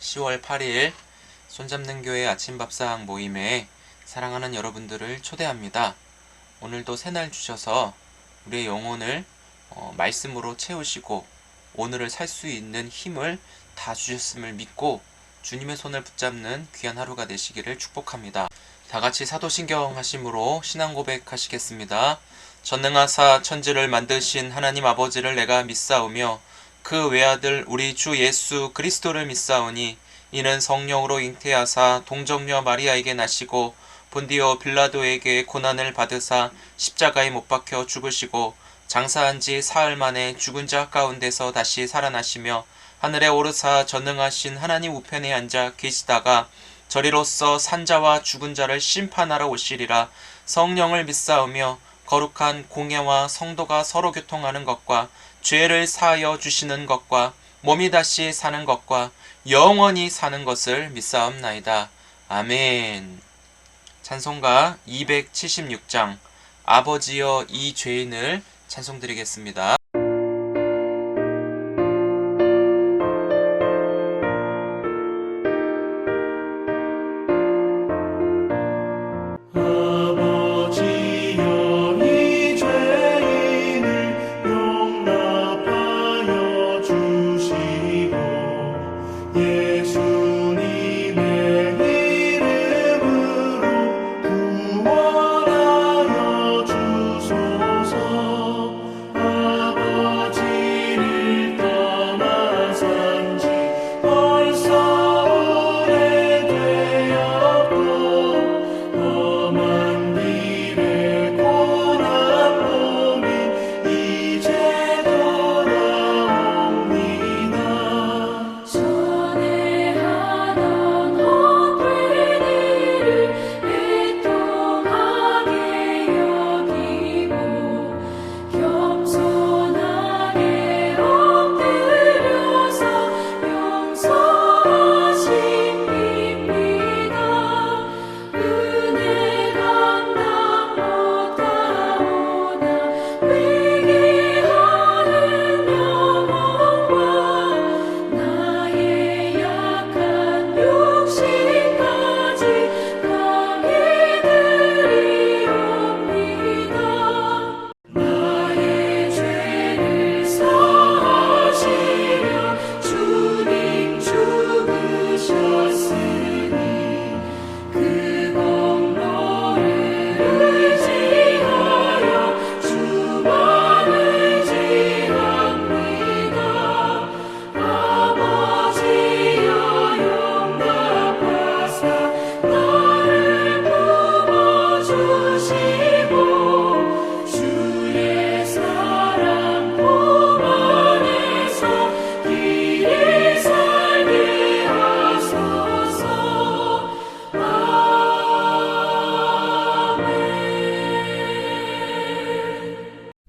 10월 8일 손잡는 교회 아침밥상 모임에 사랑하는 여러분들을 초대합니다. 오늘도 새날 주셔서 우리의 영혼을 말씀으로 채우시고 오늘을 살 수 있는 힘을 다 주셨음을 믿고 주님의 손을 붙잡는 귀한 하루가 되시기를 축복합니다. 다같이 사도신경 하심으로 신앙 고백하시겠습니다. 전능하사 천지를 만드신 하나님 아버지를 내가 믿사오며 그 외아들 우리 주 예수 그리스도를 믿사오니 이는 성령으로 잉태하사 동정녀 마리아에게 나시고 본디오 빌라도에게 고난을 받으사 십자가에 못 박혀 죽으시고 장사한 지 사흘 만에 죽은 자 가운데서 다시 살아나시며 하늘에 오르사 전능하신 하나님 우편에 앉아 계시다가 저리로서 산자와 죽은 자를 심판하러 오시리라. 성령을 믿사오며 거룩한 공예와 성도가 서로 교통하는 것과 죄를 사하여 주시는 것과 몸이 다시 사는 것과 영원히 사는 것을 믿사옵나이다. 아멘. 찬송가 276장 아버지여 이 죄인을 찬송드리겠습니다.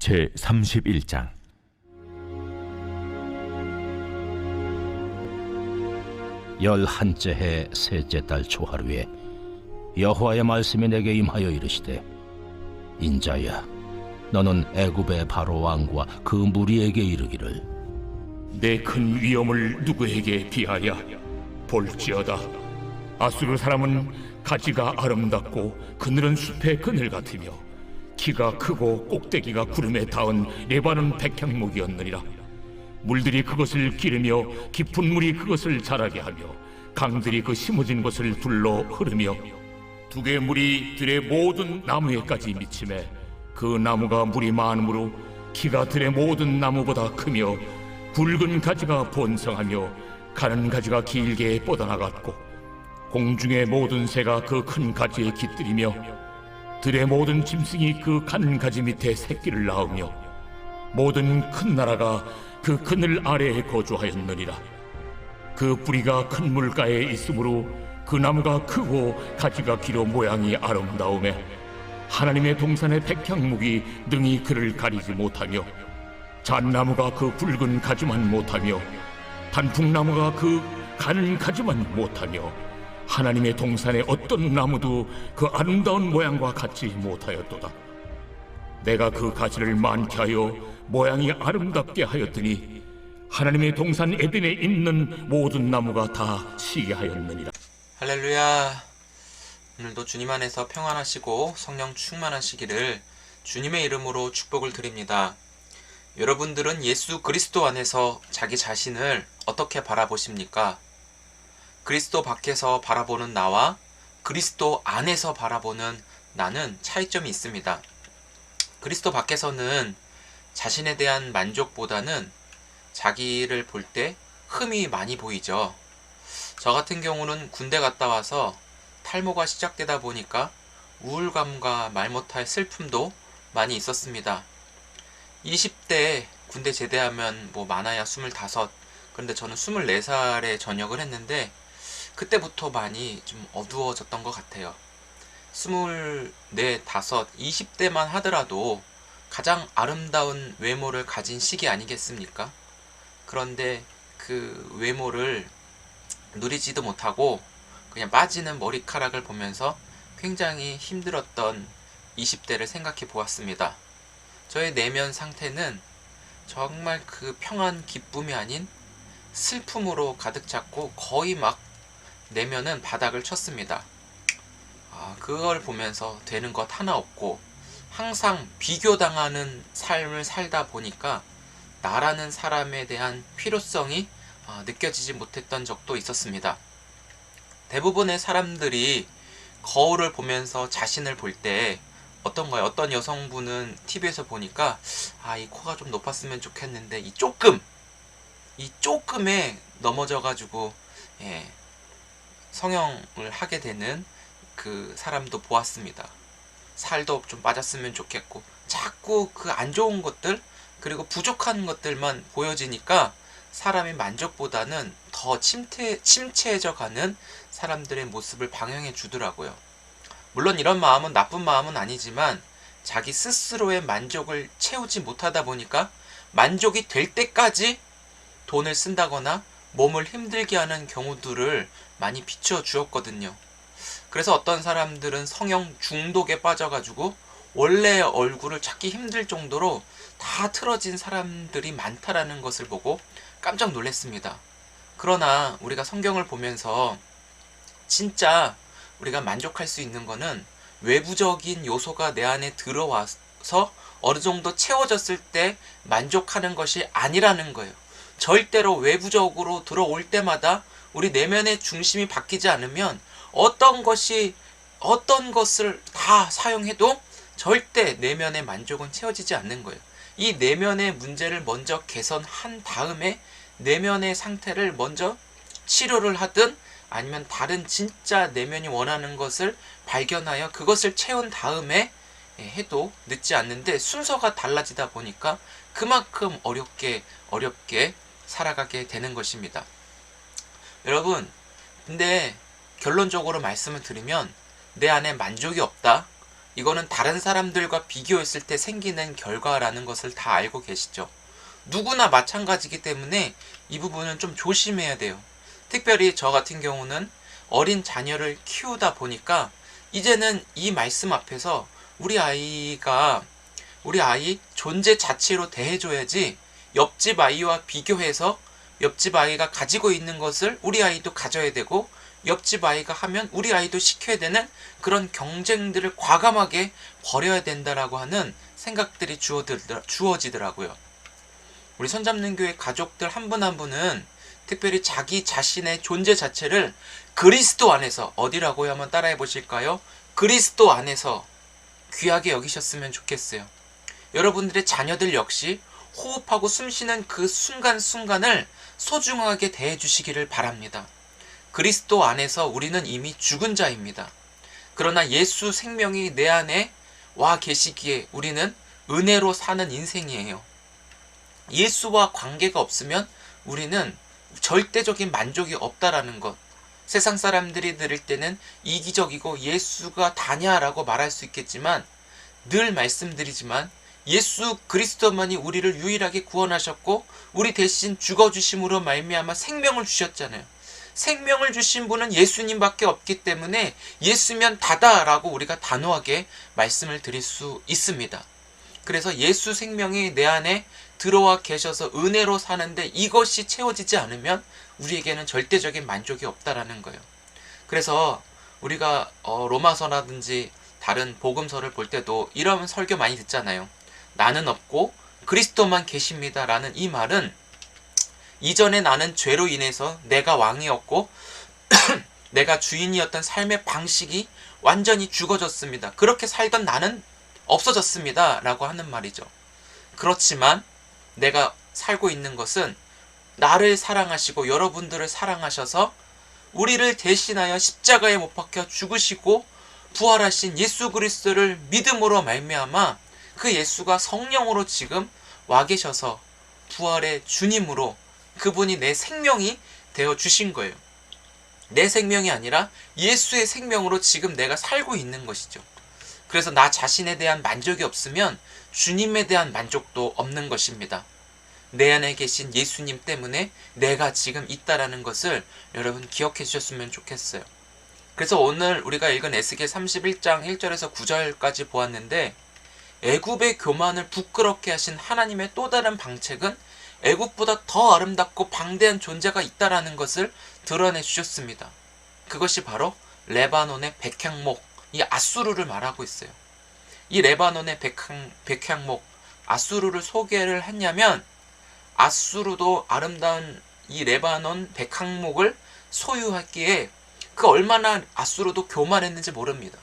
제31장 열한째 해 셋째 달 초하루에 여호와의 말씀이 내게 임하여 이르시되 인자야 너는 애굽의 바로 왕과 그 무리에게 이르기를 내 큰 위엄을 누구에게 비하여 볼지어다. 아수르 사람은 가지가 아름답고 그늘은 숲의 그늘 같으며 키가 크고 꼭대기가 구름에 닿은 레바논 백향목이었느니라. 물들이 그것을 기르며 깊은 물이 그것을 자라게 하며 강들이 그 심어진 곳을 둘러 흐르며 두 개의 물이 들의 모든 나무에까지 미치매 그 나무가 물이 많으므로 키가 들의 모든 나무보다 크며 굵은 가지가 번성하며 가는 가지가 길게 뻗어나갔고 공중의 모든 새가 그 큰 가지에 깃들이며 들의 모든 짐승이 그 가는 가지 밑에 새끼를 낳으며 모든 큰 나라가 그 그늘 아래에 거주하였느니라. 그 뿌리가 큰 물가에 있으므로 그 나무가 크고 가지가 길어 모양이 아름다우며 하나님의 동산의 백향목이 능히 그를 가리지 못하며 잣나무가 그 굵은 가지만 못하며 단풍나무가 그 가는 가지만 못하며 하나님의 동산의 어떤 나무도 그 아름다운 모양과 같지 못하였도다. 내가 그 가지를 많게 하여 모양이 아름답게 하였더니 하나님의 동산 에덴에 있는 모든 나무가 다 쉬게 하였느니라. 할렐루야. 오늘도 주님 안에서 평안하시고 성령 충만하시기를 주님의 이름으로 축복을 드립니다. 여러분들은 예수 그리스도 안에서 자기 자신을 어떻게 바라보십니까? 그리스도 밖에서 바라보는 나와 그리스도 안에서 바라보는 나는 차이점이 있습니다. 그리스도 밖에서는 자신에 대한 만족보다는 자기를 볼 때 흠이 많이 보이죠. 저 같은 경우는 군대 갔다 와서 탈모가 시작되다 보니까 우울감과 말 못할 슬픔도 많이 있었습니다. 20대 군대 제대하면 뭐 많아야 25, 그런데 저는 24살에 전역을 했는데 그때부터 많이 좀 어두워졌던 것 같아요. 24, 5, 20대만 하더라도 가장 아름다운 외모를 가진 시기 아니겠습니까? 그런데 그 외모를 누리지도 못하고 그냥 빠지는 머리카락을 보면서 굉장히 힘들었던 20대를 생각해 보았습니다. 저의 내면 상태는 정말 그 평안 기쁨이 아닌 슬픔으로 가득 찼고 거의 막 내면은 바닥을 쳤습니다. 그걸 보면서 되는 것 하나 없고 항상 비교당하는 삶을 살다 보니까 나라는 사람에 대한 필요성이 느껴지지 못했던 적도 있었습니다. 대부분의 사람들이 거울을 보면서 자신을 볼 때 어떤가요? 어떤 여성분은 TV에서 보니까 이 코가 좀 높았으면 좋겠는데 이 조금에 넘어져가지고 성형을 하게 되는 그 사람도 보았습니다. 살도 좀 빠졌으면 좋겠고 자꾸 그 안 좋은 것들 그리고 부족한 것들만 보여지니까 사람의 만족보다는 더 침체해져 가는 사람들의 모습을 방영해 주더라고요. 물론 이런 마음은 나쁜 마음은 아니지만 자기 스스로의 만족을 채우지 못하다 보니까 만족이 될 때까지 돈을 쓴다거나 몸을 힘들게 하는 경우들을 많이 비추어 주었거든요. 그래서 어떤 사람들은 성형 중독에 빠져가지고 원래의 얼굴을 찾기 힘들 정도로 다 틀어진 사람들이 많다라는 것을 보고 깜짝 놀랐습니다. 그러나 우리가 성경을 보면서 진짜 우리가 만족할 수 있는 거는 외부적인 요소가 내 안에 들어와서 어느 정도 채워졌을 때 만족하는 것이 아니라는 거예요. 절대로 외부적으로 들어올 때마다 우리 내면의 중심이 바뀌지 않으면 어떤 것을 다 사용해도 절대 내면의 만족은 채워지지 않는 거예요. 이 내면의 문제를 먼저 개선한 다음에 내면의 상태를 먼저 치료를 하든 아니면 다른 진짜 내면이 원하는 것을 발견하여 그것을 채운 다음에 해도 늦지 않는데 순서가 달라지다 보니까 그만큼 어렵게 살아가게 되는 것입니다. 여러분, 근데 결론적으로 말씀을 드리면 내 안에 만족이 없다. 이거는 다른 사람들과 비교했을 때 생기는 결과라는 것을 다 알고 계시죠. 누구나 마찬가지이기 때문에 이 부분은 좀 조심해야 돼요. 특별히 저 같은 경우는 어린 자녀를 키우다 보니까 이제는 이 말씀 앞에서 우리 아이 존재 자체로 대해줘야지 옆집 아이와 비교해서 옆집 아이가 가지고 있는 것을 우리 아이도 가져야 되고 옆집 아이가 하면 우리 아이도 시켜야 되는 그런 경쟁들을 과감하게 버려야 된다라고 하는 생각들이 주어지더라고요. 우리 손잡는 교회 가족들 한 분 한 분은 특별히 자기 자신의 존재 자체를 그리스도 안에서 어디라고요? 한번 따라해 보실까요? 그리스도 안에서 귀하게 여기셨으면 좋겠어요. 여러분들의 자녀들 역시 호흡하고 숨쉬는 그 순간순간을 소중하게 대해 주시기를 바랍니다. 그리스도 안에서 우리는 이미 죽은 자입니다. 그러나 예수 생명이 내 안에 와 계시기에 우리는 은혜로 사는 인생이에요. 예수와 관계가 없으면 우리는 절대적인 만족이 없다라는 것. 세상 사람들이 들을 때는 이기적이고 예수가 다냐라고 말할 수 있겠지만 늘 말씀드리지만 예수 그리스도만이 우리를 유일하게 구원하셨고 우리 대신 죽어주심으로 말미암아 생명을 주셨잖아요. 생명을 주신 분은 예수님밖에 없기 때문에 예수면 다다라고 우리가 단호하게 말씀을 드릴 수 있습니다. 그래서 예수 생명이 내 안에 들어와 계셔서 은혜로 사는데 이것이 채워지지 않으면 우리에게는 절대적인 만족이 없다라는 거예요. 그래서 우리가 로마서라든지 다른 복음서를 볼 때도 이런 설교 많이 듣잖아요. 나는 없고 그리스도만 계십니다 라는 이 말은 이전에 나는 죄로 인해서 내가 왕이었고 내가 주인이었던 삶의 방식이 완전히 죽어졌습니다. 그렇게 살던 나는 없어졌습니다 라고 하는 말이죠. 그렇지만 내가 살고 있는 것은 나를 사랑하시고 여러분들을 사랑하셔서 우리를 대신하여 십자가에 못 박혀 죽으시고 부활하신 예수 그리스도를 믿음으로 말미암아 그 예수가 성령으로 지금 와 계셔서 부활의 주님으로 그분이 내 생명이 되어 주신 거예요. 내 생명이 아니라 예수의 생명으로 지금 내가 살고 있는 것이죠. 그래서 나 자신에 대한 만족이 없으면 주님에 대한 만족도 없는 것입니다. 내 안에 계신 예수님 때문에 내가 지금 있다라는 것을 여러분 기억해 주셨으면 좋겠어요. 그래서 오늘 우리가 읽은 에스겔 31장 1절에서 9절까지 보았는데 애굽의 교만을 부끄럽게 하신 하나님의 또 다른 방책은 애굽보다 더 아름답고 방대한 존재가 있다라는 것을 드러내 주셨습니다. 그것이 바로 레바논의 백향목, 이 아수르를 말하고 있어요. 이 레바논의 백향목, 아수르를 소개를 했냐면 아수르도 아름다운 이 레바논 백향목을 소유했기에 그 얼마나 아수르도 교만했는지 모릅니다.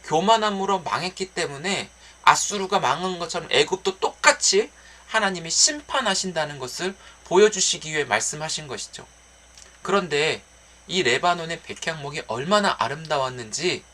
교만함으로 망했기 때문에 아수르가 망한 것처럼 애굽도 똑같이 하나님이 심판하신다는 것을 보여주시기 위해 말씀하신 것이죠. 그런데 이 레바논의 백향목이 얼마나 아름다웠는지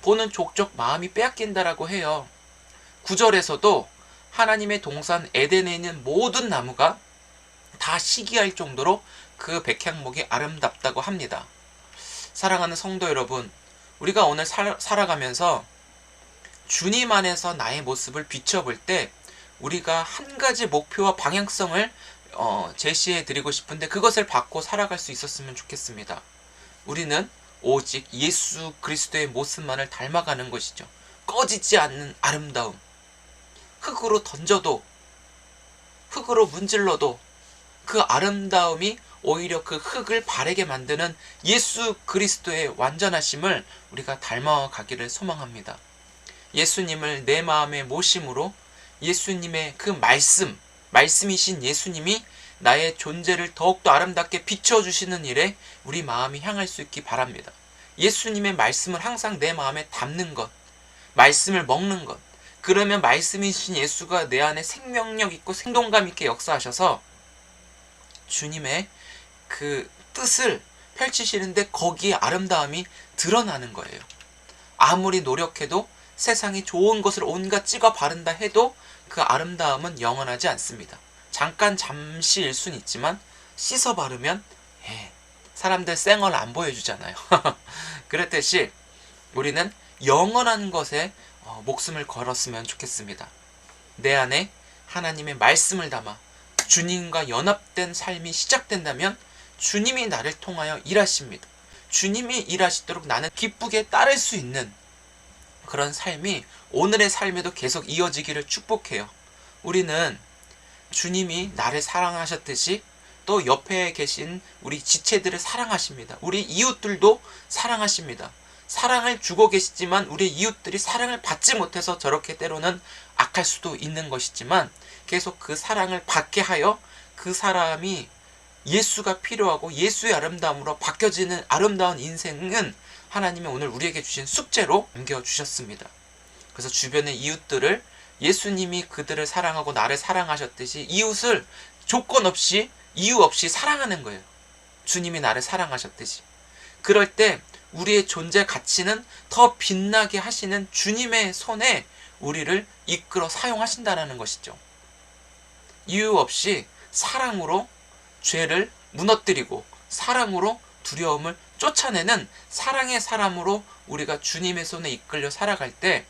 보는 족족 마음이 빼앗긴다라고 해요. 9절에서도 하나님의 동산 에덴에 있는 모든 나무가 다 시기할 정도로 그 백향목이 아름답다고 합니다. 사랑하는 성도 여러분, 우리가 오늘 살아가면서 주님 안에서 나의 모습을 비춰볼 때 우리가 한 가지 목표와 방향성을 제시해 드리고 싶은데 그것을 받고 살아갈 수 있었으면 좋겠습니다. 우리는 오직 예수 그리스도의 모습만을 닮아가는 것이죠. 꺼지지 않는 아름다움. 흙으로 던져도, 흙으로 문질러도 그 아름다움이 오히려 그 흙을 바르게 만드는 예수 그리스도의 완전하심을 우리가 닮아가기를 소망합니다. 예수님을 내 마음에 모심으로 예수님의 그 말씀이신 예수님이 나의 존재를 더욱더 아름답게 비춰주시는 일에 우리 마음이 향할 수 있기 바랍니다. 예수님의 말씀을 항상 내 마음에 담는 것, 말씀을 먹는 것, 그러면 말씀이신 예수가 내 안에 생명력 있고 생동감 있게 역사하셔서 주님의 그 뜻을 펼치시는데 거기에 아름다움이 드러나는 거예요. 아무리 노력해도 세상이 좋은 것을 온갖 찍어 바른다 해도 그 아름다움은 영원하지 않습니다. 잠시일 순 있지만 씻어 바르면 사람들 쌩얼 안 보여주잖아요. 그랬듯이 우리는 영원한 것에 목숨을 걸었으면 좋겠습니다. 내 안에 하나님의 말씀을 담아 주님과 연합된 삶이 시작된다면 주님이 나를 통하여 일하십니다. 주님이 일하시도록 나는 기쁘게 따를 수 있는 그런 삶이 오늘의 삶에도 계속 이어지기를 축복해요. 우리는 주님이 나를 사랑하셨듯이 또 옆에 계신 우리 지체들을 사랑하십니다. 우리 이웃들도 사랑하십니다. 사랑을 주고 계시지만 우리 이웃들이 사랑을 받지 못해서 저렇게 때로는 악할 수도 있는 것이지만 계속 그 사랑을 받게 하여 그 사람이 예수가 필요하고 예수의 아름다움으로 바뀌어지는 아름다운 인생은 하나님이 오늘 우리에게 주신 숙제로 남겨주셨습니다. 그래서 주변의 이웃들을 예수님이 그들을 사랑하고 나를 사랑하셨듯이 이웃을 조건 없이 이유 없이 사랑하는 거예요. 주님이 나를 사랑하셨듯이. 그럴 때 우리의 존재 가치는 더 빛나게 하시는 주님의 손에 우리를 이끌어 사용하신다는 것이죠. 이유 없이 사랑으로 죄를 무너뜨리고 사랑으로 두려움을 쫓아내는 사랑의 사람으로 우리가 주님의 손에 이끌려 살아갈 때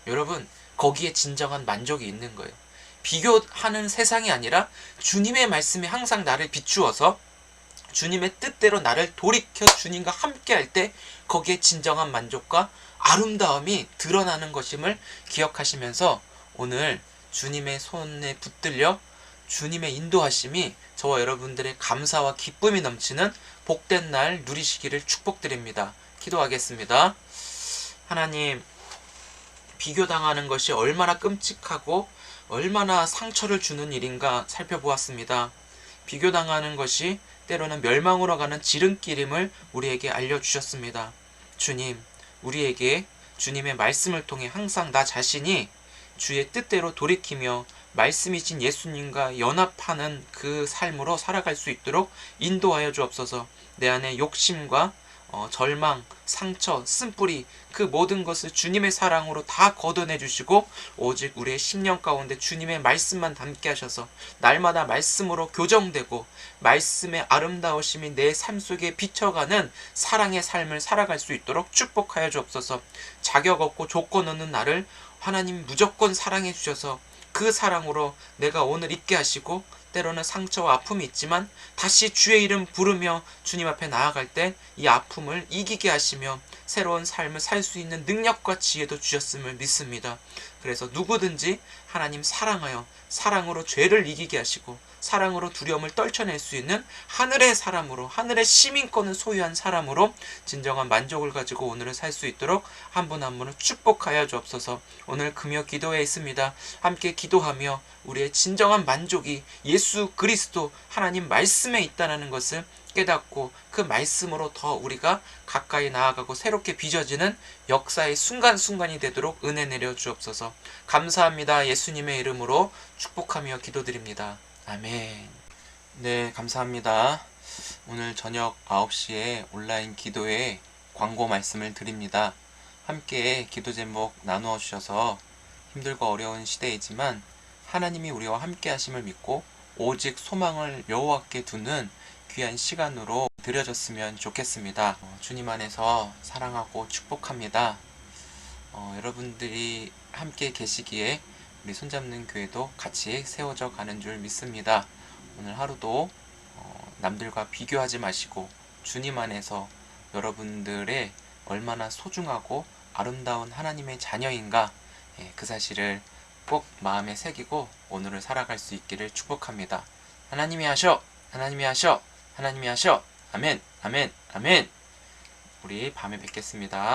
여러분 거기에 진정한 만족이 있는 거예요. 비교하는 세상이 아니라 주님의 말씀이 항상 나를 비추어서 주님의 뜻대로 나를 돌이켜 주님과 함께 할 때 거기에 진정한 만족과 아름다움이 드러나는 것임을 기억하시면서 오늘 주님의 손에 붙들려 주님의 인도하심이 저와 여러분들의 감사와 기쁨이 넘치는 복된 날 누리시기를 축복드립니다. 기도하겠습니다. 하나님, 비교당하는 것이 얼마나 끔찍하고 얼마나 상처를 주는 일인가 살펴보았습니다. 비교당하는 것이 때로는 멸망으로 가는 지름길임을 우리에게 알려주셨습니다. 주님, 우리에게 주님의 말씀을 통해 항상 나 자신이 주의 뜻대로 돌이키며 말씀이신 예수님과 연합하는 그 삶으로 살아갈 수 있도록 인도하여 주옵소서. 내 안에 욕심과 절망, 상처, 쓴뿌리 그 모든 것을 주님의 사랑으로 다 걷어내 주시고 오직 우리의 심령 가운데 주님의 말씀만 담게 하셔서 날마다 말씀으로 교정되고 말씀의 아름다우심이 내 삶 속에 비춰가는 사랑의 삶을 살아갈 수 있도록 축복하여 주옵소서. 자격 없고 조건 없는 나를 하나님 무조건 사랑해 주셔서 그 사랑으로 내가 오늘 있게 하시고 때로는 상처와 아픔이 있지만 다시 주의 이름 부르며 주님 앞에 나아갈 때 이 아픔을 이기게 하시며 새로운 삶을 살 수 있는 능력과 지혜도 주셨음을 믿습니다. 그래서 누구든지 하나님 사랑하여 사랑으로 죄를 이기게 하시고 사랑으로 두려움을 떨쳐낼 수 있는 하늘의 사람으로, 하늘의 시민권을 소유한 사람으로 진정한 만족을 가지고 오늘을 살 수 있도록 한 분 한 분을 축복하여 주옵소서. 오늘 금요 기도회에 있습니다. 함께 기도하며 우리의 진정한 만족이 예수 그리스도 하나님 말씀에 있다는 것을 깨닫고 그 말씀으로 더 우리가 가까이 나아가고 새롭게 빚어지는 역사의 순간순간이 되도록 은혜 내려 주옵소서. 감사합니다. 예수님의 이름으로 축복하며 기도드립니다. 아멘. 네, 감사합니다. 오늘 저녁 9시에 온라인 기도회 광고 말씀을 드립니다. 함께 기도 제목 나누어 주셔서 힘들고 어려운 시대이지만 하나님이 우리와 함께 하심을 믿고 오직 소망을 여호와께 두는 귀한 시간으로 드려졌으면 좋겠습니다. 주님 안에서 사랑하고 축복합니다. 여러분들이 함께 계시기에 우리 손잡는 교회도 같이 세워져 가는 줄 믿습니다. 오늘 하루도 남들과 비교하지 마시고 주님 안에서 여러분들의 얼마나 소중하고 아름다운 하나님의 자녀인가 그 사실을 꼭 마음에 새기고 오늘을 살아갈 수 있기를 축복합니다. 하나님이 하셔! 하나님이 하셔! 하나님이 하셔! 아멘! 아멘! 아멘! 우리 밤에 뵙겠습니다.